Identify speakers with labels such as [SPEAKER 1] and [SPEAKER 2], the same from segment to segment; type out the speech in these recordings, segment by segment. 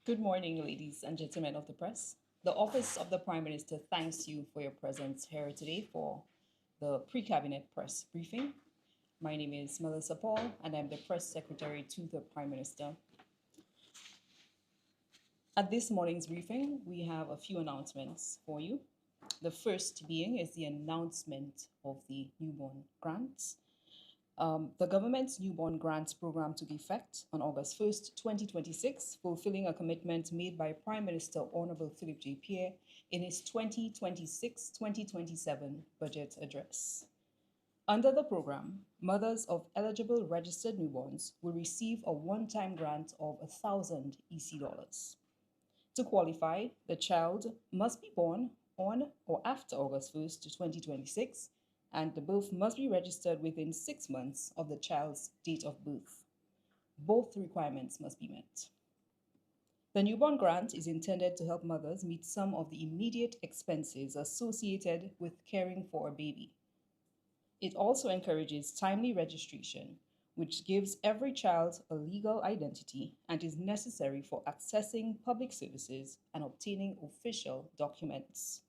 [SPEAKER 1] Good morning, ladies and gentlemen of the press. The Office of the Prime Minister thanks you for your presence here today for the pre-cabinet press briefing. My name is Melissa Paul, and I'm the press secretary to the Prime Minister. At this morning's briefing, we have a few announcements for you. The first being is the announcement of the newborn grants. The government's newborn grants program took effect on August 1st, 2026, fulfilling a commitment made by Prime Minister Honorable Philip J. Pierre in his 2026-2027 budget address. Under the program, mothers of eligible registered newborns will receive a one-time grant of 1,000 EC dollars. To qualify, the child must be born on or after August 1st, 2026, and the birth must be registered within 6 months of the child's date of birth. Both requirements must be met. The newborn grant is intended to help mothers meet some of the immediate expenses associated with caring for a baby. It also encourages timely registration, which gives every child a legal identity and is necessary for accessing public services and obtaining official documents.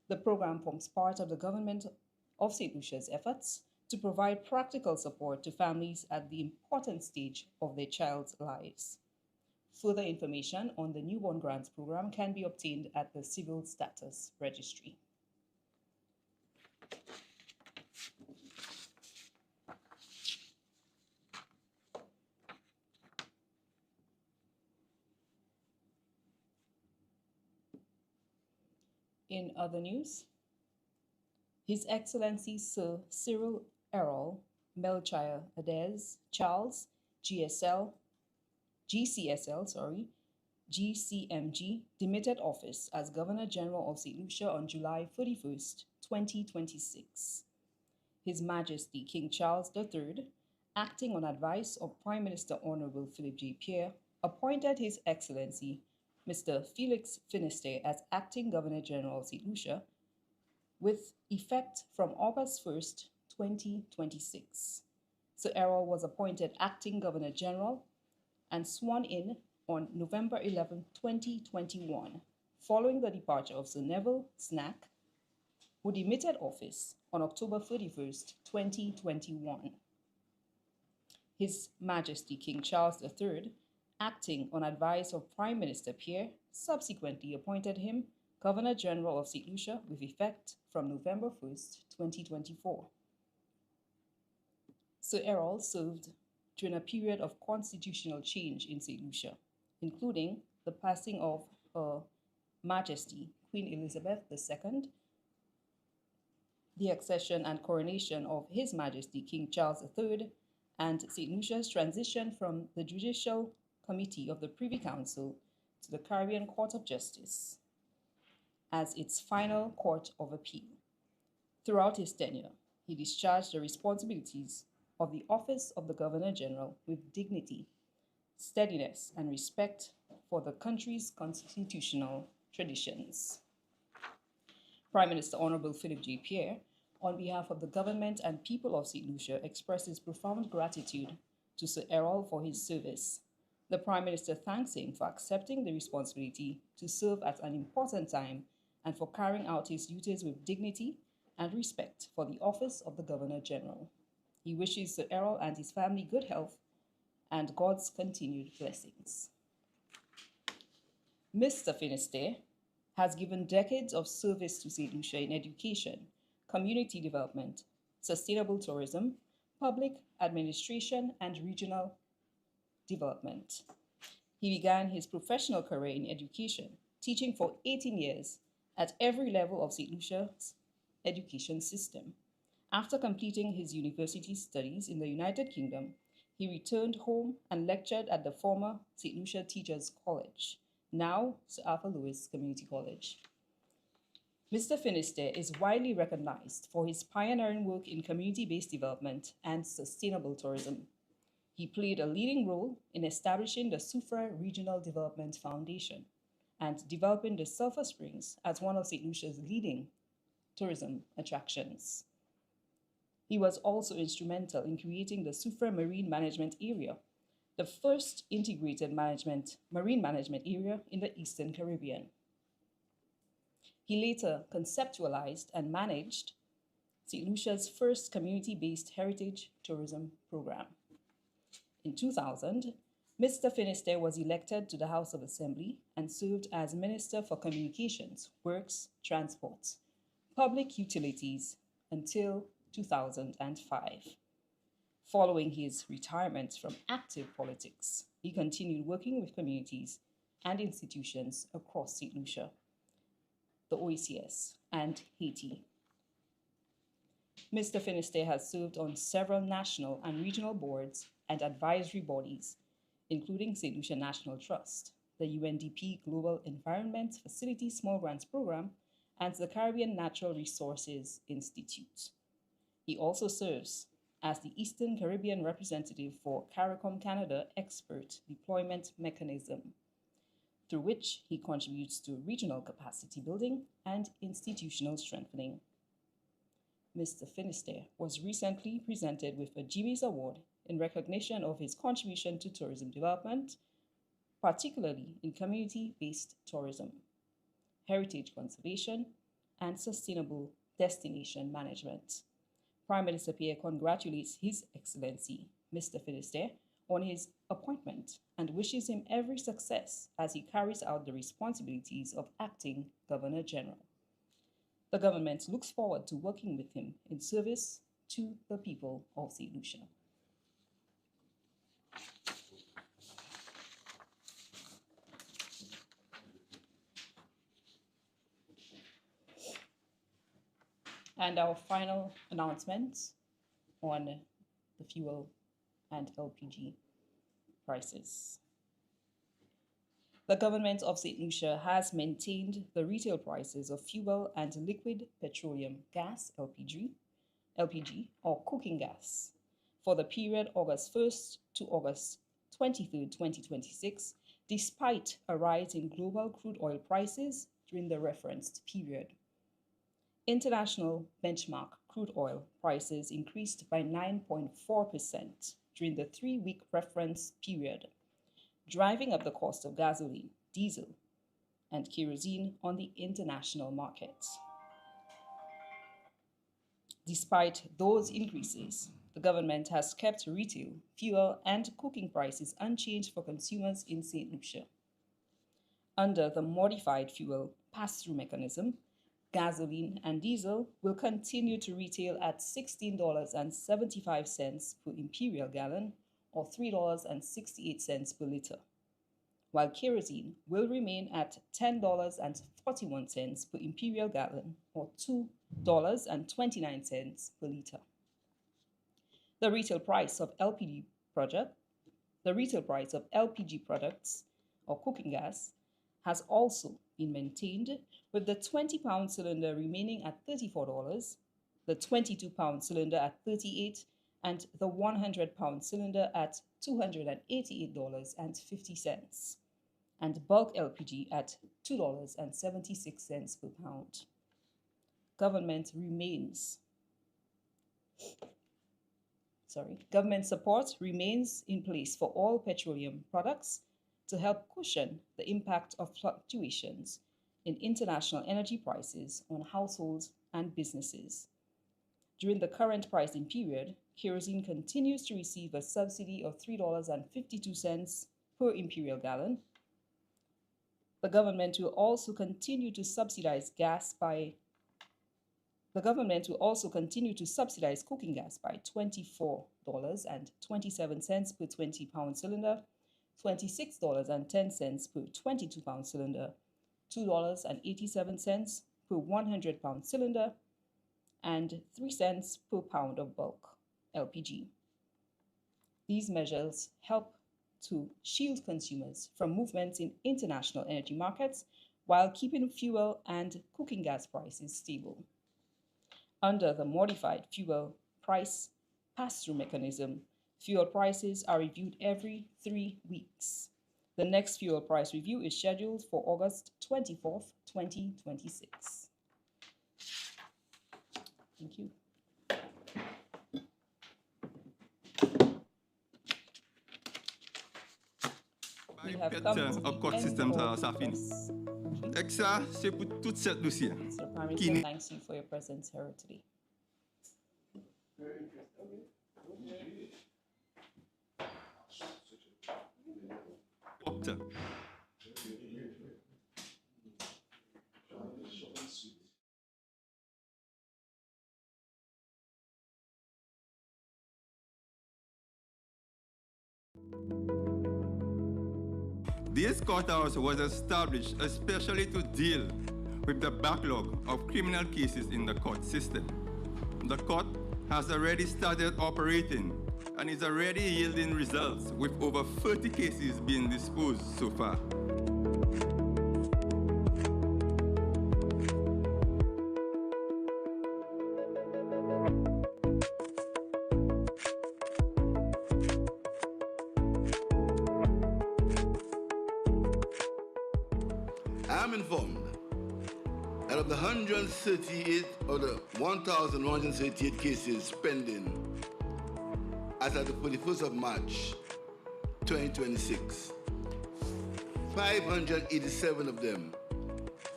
[SPEAKER 1] The program forms part of the government of St. Lucia's efforts to provide practical support to families at the important stage of their child's lives. Further information on the Newborn Grants Program can be obtained at the Civil Status Registry. In other news, His Excellency Sir Cyril Errol Melchior Adez Charles, GSL, GCSL, GCMG, demitted office as Governor General of St. Lucia on July 31st, 2026. His Majesty King Charles III, acting on advice of Prime Minister Honorable Philip J. Pierre, appointed His Excellency Mr. Felix Finisterre as acting Governor General of St. Lucia with effect from August 1st, 2026. Sir Errol was appointed acting Governor General and sworn in on November 11, 2021, following the departure of Sir Neville Snack, who demitted office on October 31st, 2021. His Majesty King Charles III, acting on advice of Prime Minister Pierre, subsequently appointed him Governor General of St. Lucia with effect from November 1st, 2024. Sir Errol served during a period of constitutional change in St. Lucia, including the passing of Her Majesty Queen Elizabeth II, the accession and coronation of His Majesty King Charles III, and St. Lucia's transition from the Judicial Committee of the Privy Council to the Caribbean Court of Justice as its final court of appeal. Throughout his tenure, he discharged the responsibilities of the office of the Governor General with dignity, steadiness, and respect for the country's constitutional traditions. Prime Minister Honorable Philip J. Pierre, on behalf of the government and people of St. Lucia, expresses profound gratitude to Sir Errol for his service. The Prime Minister thanks him for accepting the responsibility to serve at an important time and for carrying out his duties with dignity and respect for the office of the Governor General. He wishes Sir Errol and his family good health and God's continued blessings. Mr. Finisterre has given decades of service to St. Lucia in education, community development, sustainable tourism, public administration, and regional development. He began his professional career in education, teaching for 18 years at every level of St. Lucia's education system. After completing his university studies in the United Kingdom, he returned home and lectured at the former St. Lucia Teachers College, now Sir Arthur Lewis Community College. Mr. Finisterre is widely recognized for his pioneering work in community-based development and sustainable tourism. He played a leading role in establishing the Sufra Regional Development Foundation and developing the Sulphur Springs as one of St. Lucia's leading tourism attractions. He was also instrumental in creating the Sufra Marine Management Area, the first integrated marine management area in the Eastern Caribbean. He later conceptualized and managed St. Lucia's first community-based heritage tourism program. In 2000, Mr. Finisterre was elected to the House of Assembly and served as Minister for Communications, Works, Transport, Public Utilities until 2005. Following his retirement from active politics, he continued working with communities and institutions across St. Lucia, the OECS, and Haiti. Mr. Finisterre has served on several national and regional boards and advisory bodies, including St. Lucia National Trust, the UNDP Global Environment Facility Small Grants Program, and the Caribbean Natural Resources Institute. He also serves as the Eastern Caribbean representative for CARICOM Canada Expert Deployment Mechanism, through which he contributes to regional capacity building and institutional strengthening. Mr. Finisterre was recently presented with a GMAs Award in recognition of his contribution to tourism development, particularly in community-based tourism, heritage conservation, and sustainable destination management. Prime Minister Pierre congratulates His Excellency, Mr. Finisterre, on his appointment and wishes him every success as he carries out the responsibilities of acting Governor General. The government looks forward to working with him in service to the people of St. Lucia. And our final announcement on the fuel and LPG prices. The government of St. Lucia has maintained the retail prices of fuel and liquid petroleum gas, LPG or cooking gas, for the period August 1st to August 23rd, 2026, despite a rise in global crude oil prices during the referenced period. International benchmark crude oil prices increased by 9.4% during the 3-week reference period, driving up the cost of gasoline, diesel, and kerosene on the international markets. Despite those increases, the government has kept retail, fuel, and cooking prices unchanged for consumers in St. Lucia. Under the modified fuel pass-through mechanism, gasoline and diesel will continue to retail at $16.75 per imperial gallon or $3.68 per liter, while kerosene will remain at $10.41 per imperial gallon or $2.29 per liter. The retail price of LPG products or cooking gas has also been maintained, with the 20-pound cylinder remaining at $34, the 22-pound cylinder at $38, and the 100-pound cylinder at $288.50, and bulk LPG at $2.76 per pound. Government support remains in place for all petroleum products to help cushion the impact of fluctuations in international energy prices on households and businesses. During the current pricing period, kerosene continues to receive a subsidy of $3.52 per imperial gallon. The government will also continue to subsidize cooking gas by $24.27 per 20-pound cylinder, $26.10 per 22-pound cylinder, $2.87 per 100-pound cylinder, and 3 cents per pound of bulk LPG. These measures help to shield consumers from movements in international energy markets while keeping fuel and cooking gas prices stable. Under the modified fuel price pass-through mechanism, fuel prices are reviewed every 3 weeks. The next fuel price review is scheduled for August 24th, 2026. Thank you. we have come to the
[SPEAKER 2] court
[SPEAKER 1] end
[SPEAKER 2] systems
[SPEAKER 1] of
[SPEAKER 2] ça fini. Et ça, c'est pour toute cette dossier.
[SPEAKER 1] Mr. Parrington, thanks you for your presence here today.
[SPEAKER 2] This courthouse was established especially to deal with the backlog of criminal cases in the court system. The court has already started operating and is already yielding results with over 30 cases being disposed so far.
[SPEAKER 3] I am informed that of the 138 or the 1,138 cases pending as of the 31st of March 2026, 587 of them,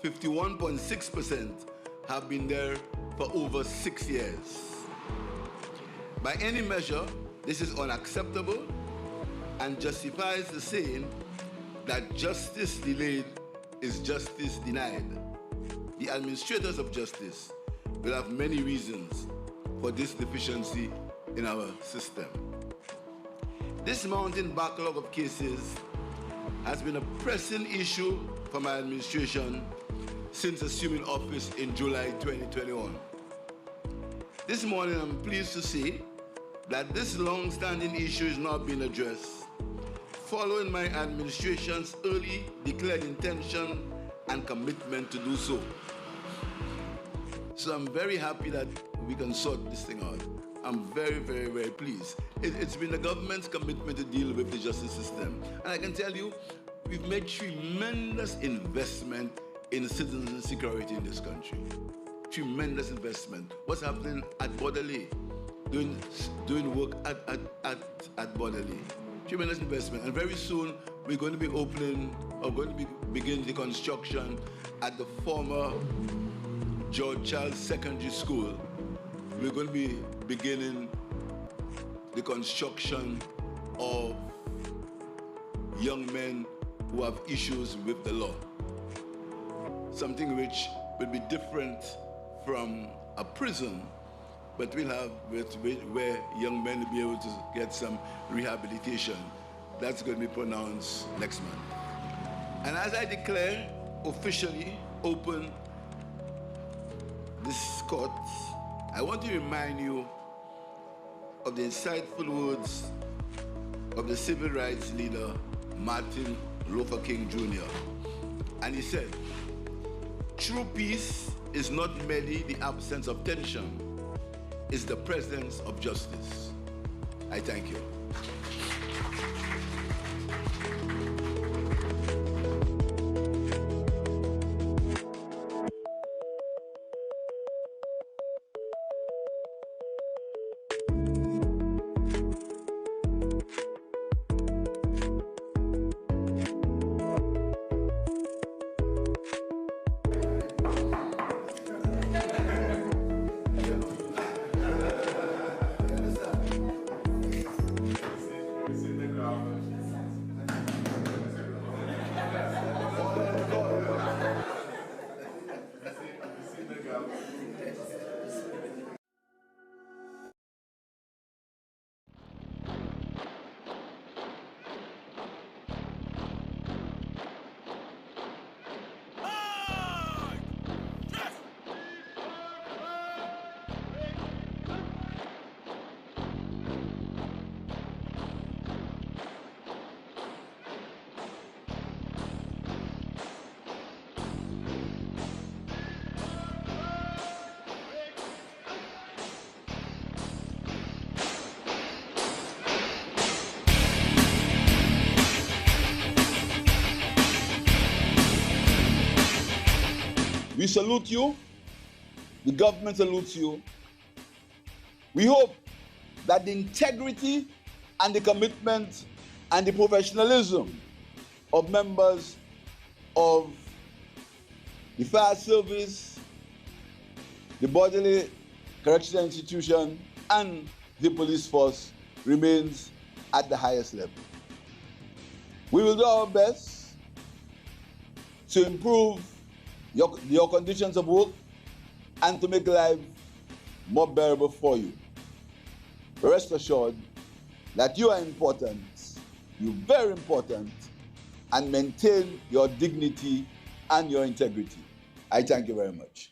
[SPEAKER 3] 51.6%, have been there for over 6 years. By any measure, this is unacceptable and justifies the saying that justice delayed is justice denied. The administrators of justice will have many reasons for this deficiency in our system. This mounting backlog of cases has been a pressing issue for my administration since assuming office in July 2021. This morning, I'm pleased to say that this long-standing issue is now being addressed following my administration's early declared intention and commitment to do so. So I'm very happy that we can sort this thing out. I'm very, very, very pleased. It's been the government's commitment to deal with the justice system. And I can tell you, we've made tremendous investment in citizen security in this country. Tremendous investment. What's happening at Borderley? Doing work at Borderley. Tremendous investment, and very soon we're going to be beginning the construction at the former George Charles Secondary School. We're going to be beginning the construction of young men who have issues with the law. Something which will be different from a prison, but we'll have where young men will be able to get some rehabilitation. That's going to be pronounced next month. And as I declare officially open this court, I want to remind you of the insightful words of the civil rights leader, Martin Luther King Jr. And he said, "True peace is not merely the absence of tension, it's the presence of justice." I thank you.
[SPEAKER 4] We salute you. The government salutes you. We hope that the integrity and the commitment and the professionalism of members of the fire service, the bodily correctional institution, and the police force remains at the highest level. We will do our best to improve your conditions of work and to make life more bearable for you. Rest assured that you are important, you're very important, and maintain your dignity and your integrity. I thank you very much.